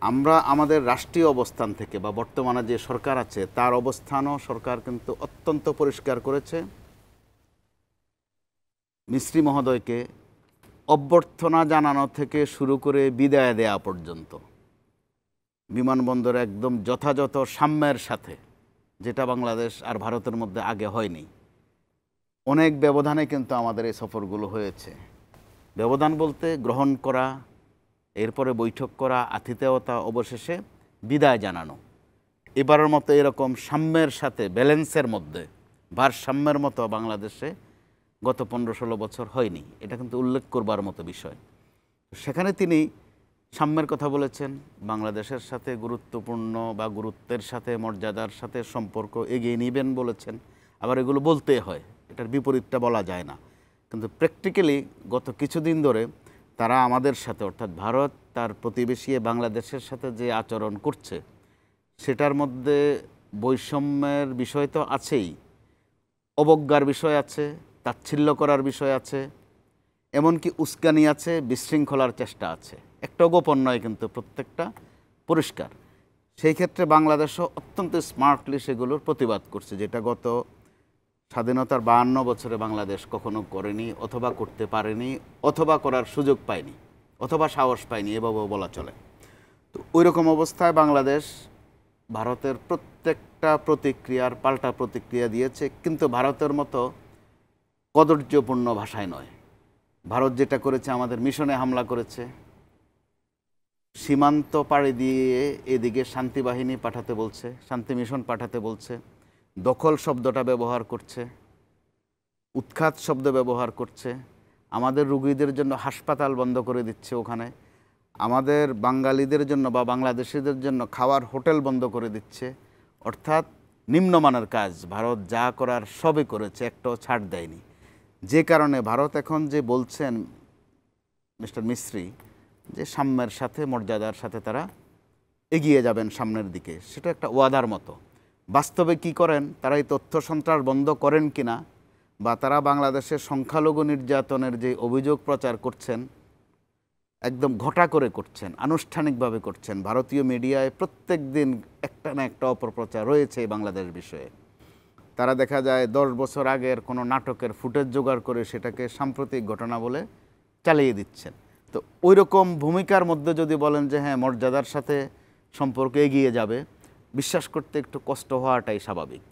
আমরা আমাদের রাষ্ট্রীয় অবস্থান থেকে বা বর্তমানে যে সরকার আছে তার অবস্থানও সরকার কিন্তু অত্যন্ত পরিষ্কার করেছে। মিস্ত্রি মহোদয়কে অভ্যর্থনা জানানো থেকে শুরু করে বিদায় দেয়া পর্যন্ত বিমানবন্দরে একদম যথাযথ সাম্যের সাথে, যেটা বাংলাদেশ আর ভারতের মধ্যে আগে হয়নি। অনেক ব্যবধানে কিন্তু আমাদের এই সফরগুলো হয়েছে। ব্যবধান বলতে গ্রহণ করা, এরপরে বৈঠক করা, আতিথেয়তা, অবশেষে বিদায় জানানো। এবারের মতো এরকম সাম্যের সাথে ব্যালেন্সের মধ্যে ভারসাম্যের মতো বাংলাদেশে গত 15-16 বছর হয়নি। এটা কিন্তু উল্লেখ করবার মতো বিষয়। সেখানে তিনি সাম্যের কথা বলেছেন, বাংলাদেশের সাথে গুরুত্বপূর্ণ বা গুরুত্বের সাথে মর্যাদার সাথে সম্পর্ক এগিয়ে নেবেন বলেছেন। আবার এগুলো বলতে হয়, এটার বিপরীতটা বলা যায় না। কিন্তু প্র্যাকটিক্যালি গত কিছুদিন ধরে তারা আমাদের সাথে, অর্থাৎ ভারত তার প্রতিবেশী বাংলাদেশের সাথে যে আচরণ করছে সেটার মধ্যে বৈষম্যের বিষয় তো আছেই, অবজ্ঞার বিষয় আছে, তাচ্ছিল্য করার বিষয় আছে, এমনকি উস্কানি আছে, বিশৃঙ্খলার চেষ্টা আছে। একটাও গোপন নয়, কিন্তু প্রত্যেকটা পরিষ্কার। সেই ক্ষেত্রে বাংলাদেশও অত্যন্ত স্মার্টলি সেগুলোর প্রতিবাদ করছে, যেটা গত স্বাধীনতার 52 বছরে বাংলাদেশ কখনো করেনি, অথবা করতে পারেনি, অথবা করার সুযোগ পায়নি, অথবা সাহস পায়নি, এভাবেও বলা চলে। তো ওই রকম অবস্থায় বাংলাদেশ ভারতের প্রত্যেকটা প্রতিক্রিয়ার পাল্টা প্রতিক্রিয়া দিয়েছে, কিন্তু ভারতের মতো কদর্যপূর্ণ ভাষায় নয়। ভারত যেটা করেছে, আমাদের মিশনে হামলা করেছে, সীমান্ত পাড়ি দিয়ে এদিকে শান্তি বাহিনী পাঠাতে বলছে, শান্তি মিশন পাঠাতে বলছে, দখল শব্দটা ব্যবহার করছে, উৎখাত শব্দ ব্যবহার করছে, আমাদের রুগীদের জন্য হাসপাতাল বন্ধ করে দিচ্ছে ওখানে, আমাদের বাঙালিদের জন্য বা বাংলাদেশিদের জন্য খাওয়ার হোটেল বন্ধ করে দিচ্ছে। অর্থাৎ নিম্নমানের কাজ ভারত যা করার সবই করেছে, একটাও ছাড় দেয়নি। যে কারণে ভারত এখন যে বলছেন মিস্টার মিস্ত্রি যে সাম্যের সাথে মর্যাদার সাথে তারা এগিয়ে যাবেন সামনের দিকে, সেটা একটা ওয়াদার মতো। বাস্তবে কি করেন তারা? এই তথ্য সন্ত্রাস বন্ধ করেন কিনা, বা তারা বাংলাদেশের সংখ্যালঘু নির্যাতনের যে অভিযোগ প্রচার করছেন একদম ঘটা করে করছেন, আনুষ্ঠানিকভাবে করছেন। ভারতীয় মিডিয়ায় প্রত্যেক দিন একটা না একটা অপপ্রচার রয়েছে এই বাংলাদেশ বিষয়ে। তারা দেখা যায় 10 বছর আগের কোনো নাটকের ফুটেজ জোগাড় করে সেটাকে সাম্প্রতিক ঘটনা বলে চালিয়ে দিচ্ছেন। তো ওই রকম ভূমিকার মধ্যে যদি বলেন যে হ্যাঁ মর্যাদার সাথে সম্পর্ক এগিয়ে যাবে, বিশ্বাস করতে একটু কষ্ট হওয়াটাই স্বাভাবিক।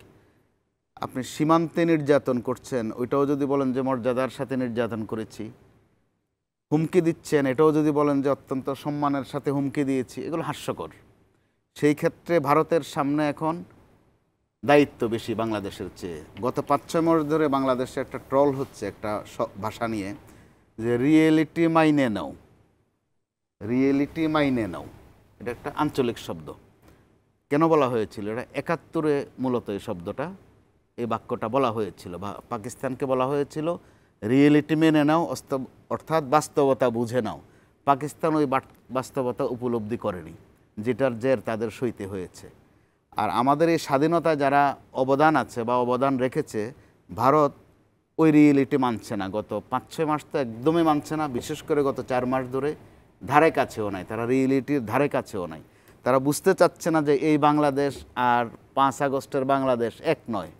আপনি সীমান্তে নির্যাতন করছেন, ওইটাও যদি বলেন যে মর্যাদার সাথে নির্যাতন করেছি, হুমকি দিচ্ছেন, এটাও যদি বলেন যে অত্যন্ত সম্মানের সাথে হুমকি দিয়েছি, এগুলো হাস্যকর। সেই ক্ষেত্রে ভারতের সামনে এখন দায়িত্ব বেশি বাংলাদেশের চেয়ে। গত 5-6 মাস ধরে বাংলাদেশে একটা ট্রল হচ্ছে একটা ভাষা নিয়ে, যে রিয়েলিটি মাইনে নাও, রিয়েলিটি মাইনে নাও। এটা একটা আঞ্চলিক শব্দ। কেন বলা হয়েছিল? এটা 71-এ মূলত এই শব্দটা, এই বাক্যটা বলা হয়েছিল, বা পাকিস্তানকে বলা হয়েছিল রিয়েলিটি মেনে নাও, অর্থাৎ বাস্তবতা বুঝে নাও। পাকিস্তান ওই বাস্তবতা উপলব্ধি করেনি, যেটার জের তাদের সইতে হয়েছে। আর আমাদের এই স্বাধীনতা যারা অবদান আছে বা অবদান রেখেছে, ভারত ওই রিয়েলিটি মানছে না। গত 5-6 মাস তো একদমই মানছে না, বিশেষ করে গত 4 মাস ধরে ধারে কাছেও নাই, তারা রিয়েলিটির ধারে কাছেও নাই। তারা বুঝতে চাচ্ছে না যে এই বাংলাদেশ আর 5 আগস্টের বাংলাদেশ এক নয়।